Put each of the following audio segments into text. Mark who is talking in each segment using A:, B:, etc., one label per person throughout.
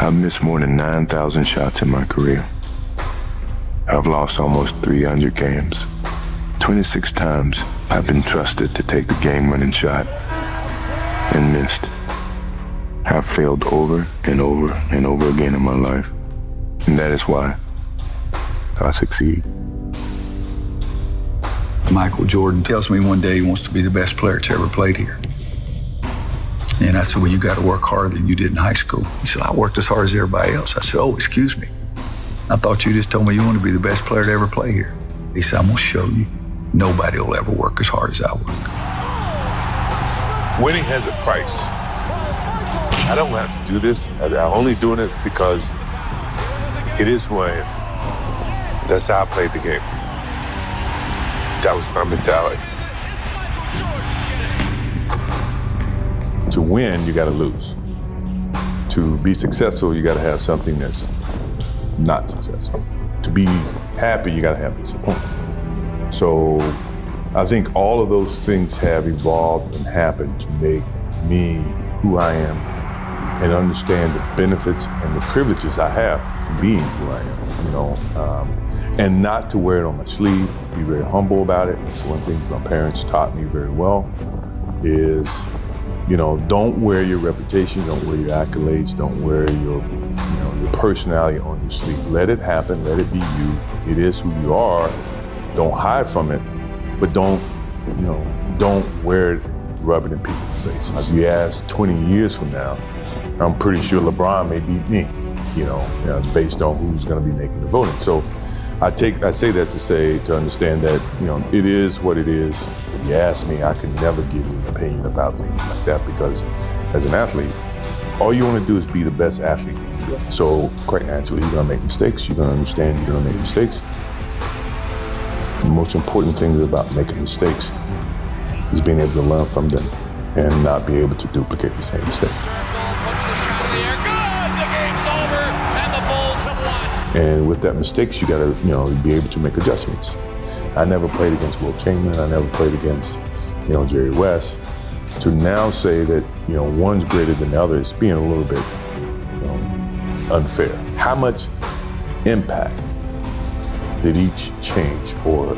A: I've missed more than 9,000 shots in my career. I've lost almost 300 games. 26 times I've been trusted to take the game-winning shot and missed. I've failed over and over and over again in my life, and that is why I succeed.
B: Michael Jordan tells me one day he wants to be the best player that's ever played here. And I said, well, you got to work harder than you did in high school. He said, I worked as hard as everybody else. I said, oh, excuse me. I thought you just told me you want to be the best player to ever play here. He said, I'm going to show you. Nobody will ever work as hard as I work.
C: Winning has a price. I don't have to do this. I'm only doing it because it is who I am. That's how I played the game. That was my mentality. To win, you got to lose. To be successful, you got to have something that's not successful. To be happy, you got to have disappointment. So I think all of those things have evolved and happened to make me who I am and understand the benefits and the privileges I have for being who I am, and not to wear it on my sleeve, be very humble about it. That's one thing my parents taught me very well is, don't wear your reputation, don't wear your accolades, don't wear your personality on your sleeve. Let it happen, let it be you. It is who you are. Don't hide from it, but don't wear it, rub it in people's faces. If you ask 20 years from now, I'm pretty sure LeBron may beat me, based on who's going to be making the voting. So I say that to understand that, it is what it is. If you ask me, I can never give you an opinion about things like that because as an athlete, all you want to do is be the best athlete. So quite naturally, you're going to make mistakes. You're going to understand you're going to make mistakes. The most important thing about making mistakes is being able to learn from them and not be able to duplicate the same mistakes.
D: Puts the shot in the air. Good! The game's over, and the Bulls have won.
C: And with that mistakes, you got to, be able to make adjustments. I never played against Will Chamberlain. I never played against, Jerry West. To now say that, one's greater than the other is being a little bit, unfair. How much impact did each change or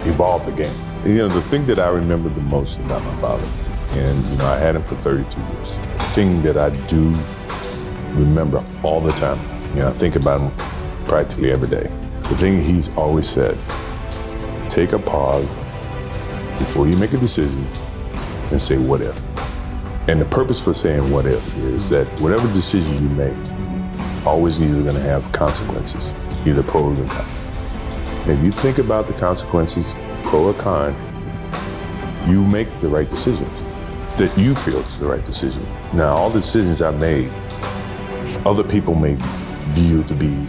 C: evolve the game? The thing that I remember the most about my father, and I had him for 32 years. The thing that I do remember all the time, I think about him practically every day. The thing he's always said, take a pause before you make a decision and say, what if? And the purpose for saying what if is that whatever decision you make, always either going to have consequences, either pro or con. If you think about the consequences, pro or con, you make the right decisions that you feel is the right decision. Now, all the decisions I made, other people may view to be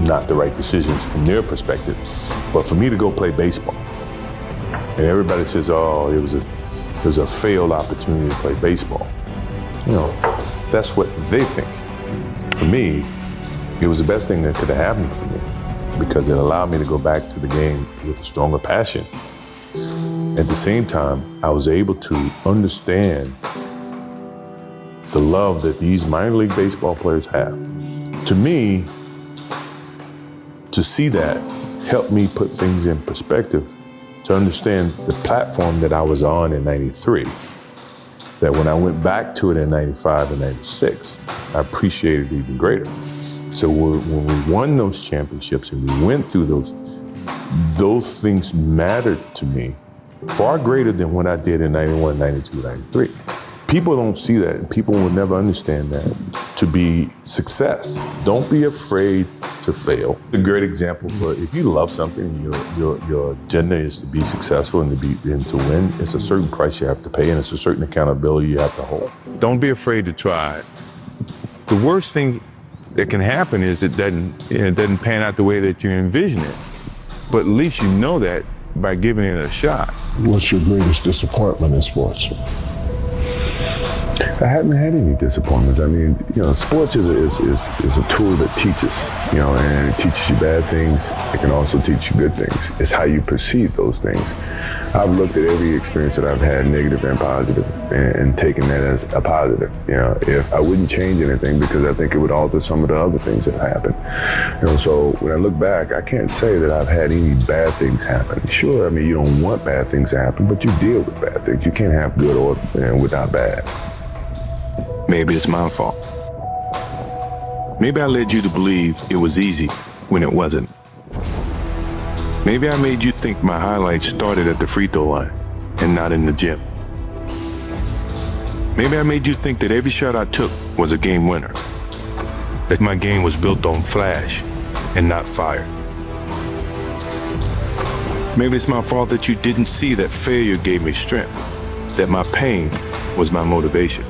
C: not the right decisions from their perspective, but for me to go play baseball, and everybody says, oh, it was a failed opportunity to play baseball. That's what they think. For me, it was the best thing that could have happened for me because it allowed me to go back to the game with a stronger passion. At the same time, I was able to understand the love that these minor league baseball players have. To me, to see that helped me put things in perspective, to understand the platform that I was on in 93, that when I went back to it in 95 and 96, I appreciated it even greater. So when we won those championships and we went through those things mattered to me far greater than what I did in 91, 92, 93. People don't see that, and people will never understand that to be success. Don't be afraid to fail. A great example for if you love something, your agenda is to be successful and to win. It's a certain price you have to pay, and it's a certain accountability you have to hold. Don't be afraid to try it. The worst thing that can happen is it doesn't pan out the way that you envision it. But at least you know that by giving it a shot.
E: What's your greatest disappointment in sports?
A: I haven't had any disappointments. I mean, sports is a tool that teaches, and it teaches you bad things. It can also teach you good things. It's how you perceive those things. I've looked at every experience that I've had, negative and positive, and taken that as a positive. If I wouldn't change anything because I think it would alter some of the other things that happened. So when I look back, I can't say that I've had any bad things happen. Sure, I mean, you don't want bad things to happen, but you deal with bad things. You can't have good or without bad.
E: Maybe it's my fault. Maybe I led you to believe it was easy when it wasn't. Maybe I made you think my highlights started at the free throw line and not in the gym. Maybe I made you think that every shot I took was a game winner, that my game was built on flash and not fire. Maybe it's my fault that you didn't see that failure gave me strength, that my pain was my motivation.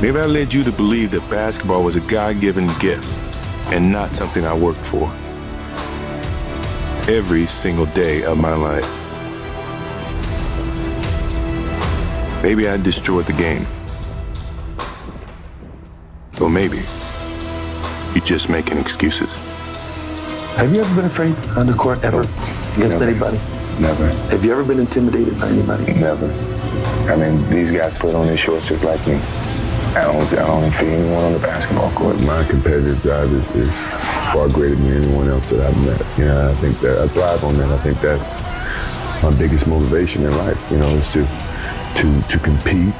E: Maybe I led you to believe that basketball was a God-given gift and not something I worked for. Every single day of my life. Maybe I destroyed the game. Or maybe you're just making excuses.
F: Have you ever been afraid on the court ever against anybody?
A: Never.
F: Have you ever been intimidated by anybody?
A: Never. I mean, these guys put on their shorts just like me. I don't fear anyone on the basketball court. My competitive drive is far greater than anyone else that I've met. I think that I thrive on that. I think that's my biggest motivation in life, is to compete,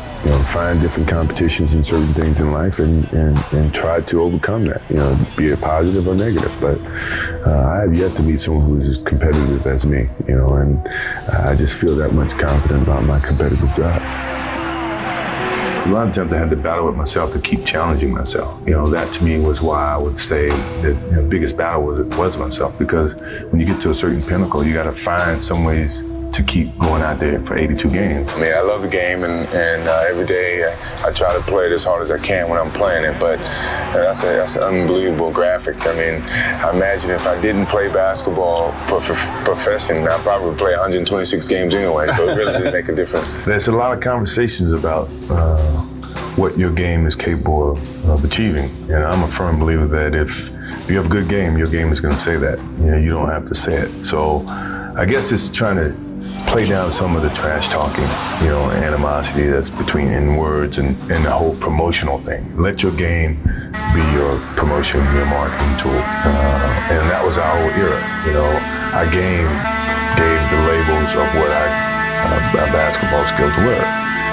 A: find different competitions in certain things in life and try to overcome that, be it positive or negative. But I have yet to meet someone who is as competitive as me, and I just feel that much confident about my competitive drive. A lot of times I had to battle with myself to keep challenging myself. That to me was why I would say that the biggest battle was myself, because when you get to a certain pinnacle, you got to find some ways to keep going out there for 82 games. I mean, I love the game, and every day I try to play it as hard as I can when I'm playing it, but that's an unbelievable graphic. I mean, I imagine if I didn't play basketball profession, I'd probably play 126 games anyway, so it really did make a difference. There's a lot of conversations about what your game is capable of achieving, and I'm a firm believer that if you have a good game, your game is going to say that. You don't have to say it. So I guess it's trying to play down some of the trash talking, animosity that's in words and the whole promotional thing. Let your game be your promotion, your marketing tool. And that was our whole era. Our game gave the labels of what our basketball skills were.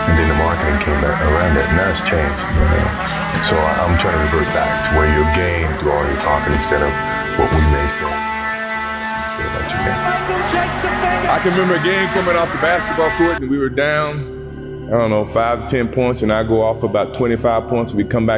A: And then the marketing came around it, and now it's changed. So I'm trying to revert back to where your game do all your talking instead of what we may say about your game.
G: I can remember a game coming off the basketball court and we were down, 5 to 10 points, and I go off about 25 points and we come back.